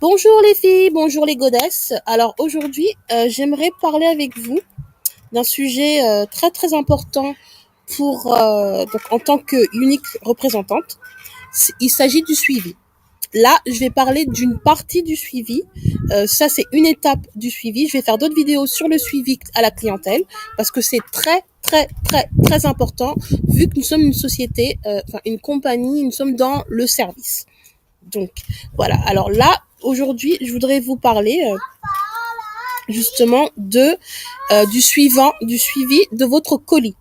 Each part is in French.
Bonjour les filles, bonjour les godesses. Alors aujourd'hui, j'aimerais parler avec vous d'un sujet très très important pour donc en tant que unique représentante. Il s'agit du suivi. Là, je vais parler d'une partie du suivi. Ça, c'est une étape du suivi. Je vais faire d'autres vidéos sur le suivi à la clientèle parce que c'est très très très très important vu que nous sommes une société, une compagnie, nous sommes dans le service. Donc voilà. Alors là, aujourd'hui, je voudrais vous parler justement du suivi de votre colis.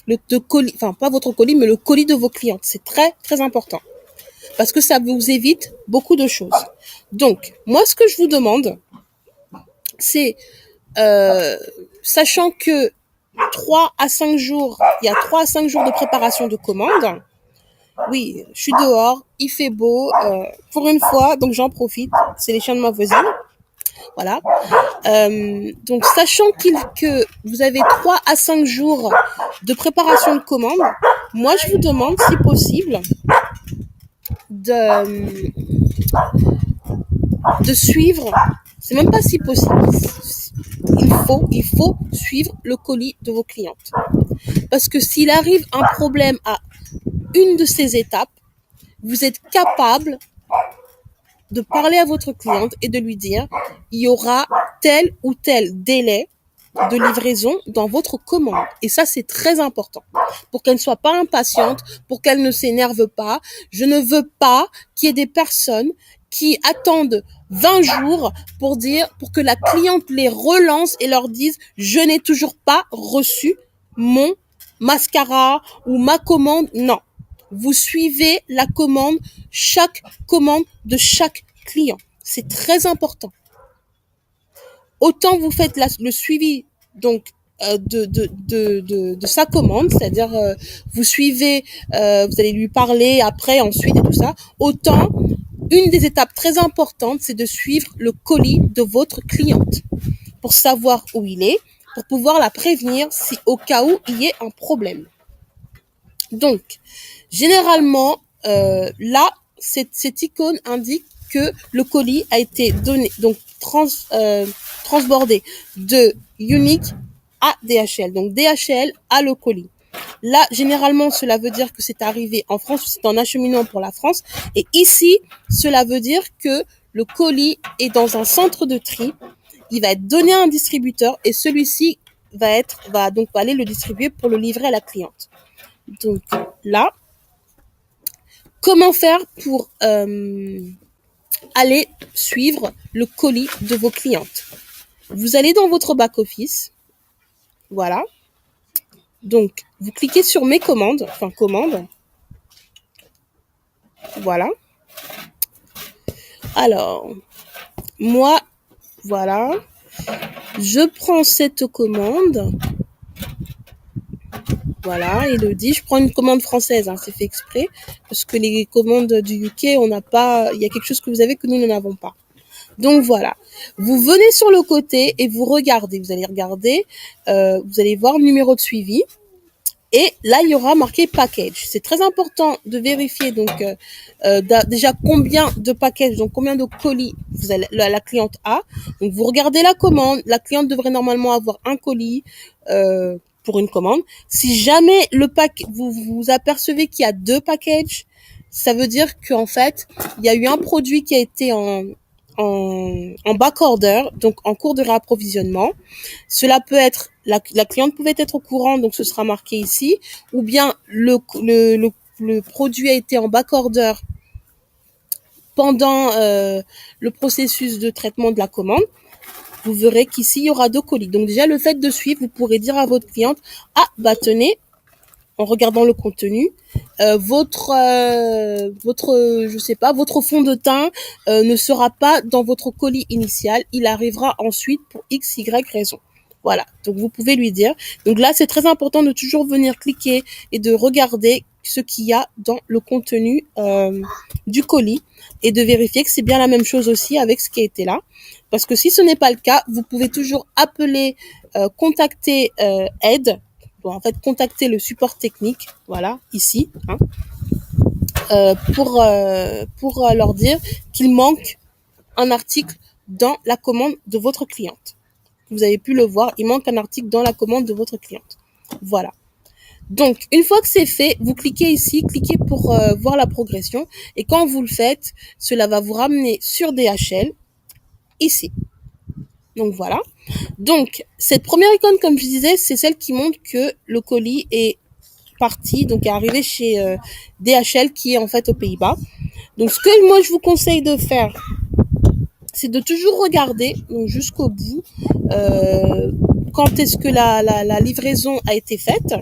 Pas votre colis, mais le colis de vos clientes. C'est très très important parce que ça vous évite beaucoup de choses. Donc moi, ce que je vous demande, c'est sachant que 3 à 5 jours, il y a 3 à 5 jours de préparation de commande. Oui, je suis dehors, il fait beau, pour une fois, donc j'en profite. C'est les chiens de ma voisine. Voilà. Donc, sachant que vous avez 3 à 5 jours de préparation de commande, moi, je vous demande, si possible, de suivre. C'est même pas si possible. Il faut suivre le colis de vos clientes. Parce que s'il arrive un problème à une de ces étapes, vous êtes capable de parler à votre cliente et de lui dire il y aura tel ou tel délai de livraison dans votre commande. Et ça, c'est très important pour qu'elle ne soit pas impatiente, pour qu'elle ne s'énerve pas. Je ne veux pas qu'il y ait des personnes qui attendent 20 jours pour que la cliente les relance et leur dise je n'ai toujours pas reçu mon mascara ou ma commande. Non. Vous suivez la commande, chaque commande de chaque client. C'est très important. Autant vous faites le suivi donc de sa commande, c'est-à-dire vous suivez, vous allez lui parler après, ensuite et tout ça. Autant une des étapes très importantes, c'est de suivre le colis de votre cliente pour savoir où il est, pour pouvoir la prévenir si au cas où il y ait un problème. Donc, généralement, là, cette icône indique que le colis a été donné, donc transbordé de Unique à DHL. Donc, DHL a le colis. Là, généralement, cela veut dire que c'est arrivé en France, c'est en acheminement pour la France. Et ici, cela veut dire que le colis est dans un centre de tri. Il va être donné à un distributeur et celui-ci va aller le distribuer pour le livrer à la cliente. Donc là, comment faire pour aller suivre le colis de vos clientes? Vous allez dans votre back-office. Voilà. Donc, vous cliquez sur mes commandes, commandes. Voilà. Alors, moi, voilà. Je prends cette commande. Voilà, il le dit. Je prends une commande française, c'est fait exprès, parce que les commandes du UK, il y a quelque chose que vous avez que nous n'avons pas. Donc voilà, vous venez sur le côté et vous regardez. Vous allez regarder, vous allez voir le numéro de suivi. Et là, il y aura marqué package. C'est très important de vérifier déjà combien de packages, donc combien de colis la cliente a. Donc vous regardez la commande. La cliente devrait normalement avoir un colis pour une commande. Si jamais vous apercevez qu'il y a 2 packages, ça veut dire qu'en fait, il y a eu un produit qui a été en backorder, donc en cours de réapprovisionnement. Cela peut être, la cliente pouvait être au courant, donc ce sera marqué ici, ou bien le produit a été en backorder pendant le processus de traitement de la commande. Vous verrez qu'ici, il y aura 2 colis. Donc déjà, le fait de suivre, vous pourrez dire à votre cliente, tenez, en regardant le contenu, votre fond de teint ne sera pas dans votre colis initial, il arrivera ensuite pour X, Y raison. Voilà, donc vous pouvez lui dire. Donc là, c'est très important de toujours venir cliquer et de regarder ce qu'il y a dans le contenu du colis et de vérifier que c'est bien la même chose aussi avec ce qui a été là. Parce que si ce n'est pas le cas, vous pouvez toujours appeler, contacter aide. En fait, contacter le support technique, voilà, ici, pour leur dire qu'il manque un article dans la commande de votre cliente. Vous avez pu le voir, il manque un article dans la commande de votre cliente. Voilà. Donc, une fois que c'est fait, vous cliquez ici, cliquez pour voir la progression. Et quand vous le faites, cela va vous ramener sur DHL, ici. Donc, voilà. Donc, cette première icône, comme je disais, c'est celle qui montre que le colis est parti, donc est arrivé chez DHL, qui est en fait aux Pays-Bas. Donc, ce que moi, je vous conseille de faire, c'est de toujours regarder jusqu'au bout quand est-ce que la livraison a été faite,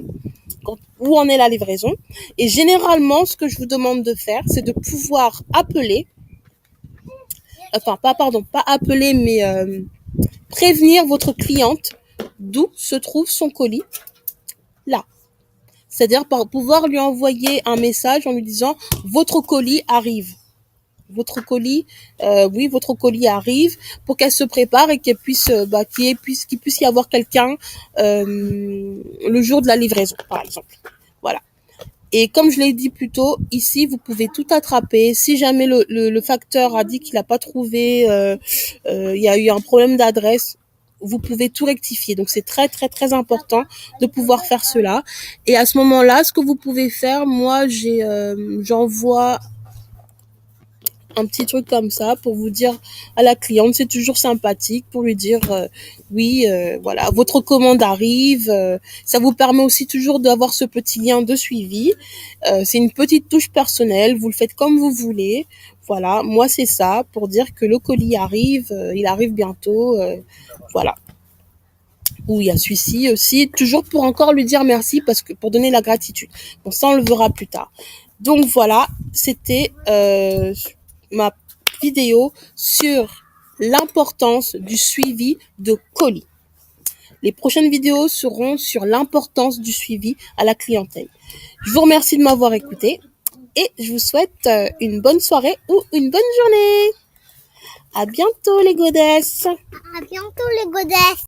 où en est la livraison. Et généralement, ce que je vous demande de faire, c'est de pouvoir appeler, pas appeler, mais prévenir votre cliente d'où se trouve son colis, là. C'est-à-dire pouvoir lui envoyer un message en lui disant « Votre colis arrive ». Votre colis, votre colis arrive, pour qu'elle se prépare et qu'elle puisse, qu'il puisse y avoir quelqu'un le jour de la livraison, par exemple. Voilà. Et comme je l'ai dit plus tôt, ici vous pouvez tout attraper. Si jamais le facteur a dit qu'il n'a pas trouvé, il y a eu un problème d'adresse, vous pouvez tout rectifier. Donc c'est très très très important de pouvoir faire cela. Et à ce moment-là, ce que vous pouvez faire, moi j'envoie un petit truc comme ça pour vous dire à la cliente, c'est toujours sympathique pour lui dire oui, voilà, votre commande arrive. Ça vous permet aussi toujours d'avoir ce petit lien de suivi. C'est une petite touche personnelle, vous le faites comme vous voulez. Voilà, moi c'est ça pour dire que le colis arrive, il arrive bientôt. Voilà. Ou il y a celui-ci aussi, toujours pour encore lui dire merci, parce que pour donner la gratitude. Bon, ça on le verra plus tard. Donc voilà, c'était ma vidéo sur l'importance du suivi de colis. Les prochaines vidéos seront sur l'importance du suivi à la clientèle. Je vous remercie de m'avoir écouté et je vous souhaite une bonne soirée ou une bonne journée. À bientôt les godesses. À bientôt les godesses.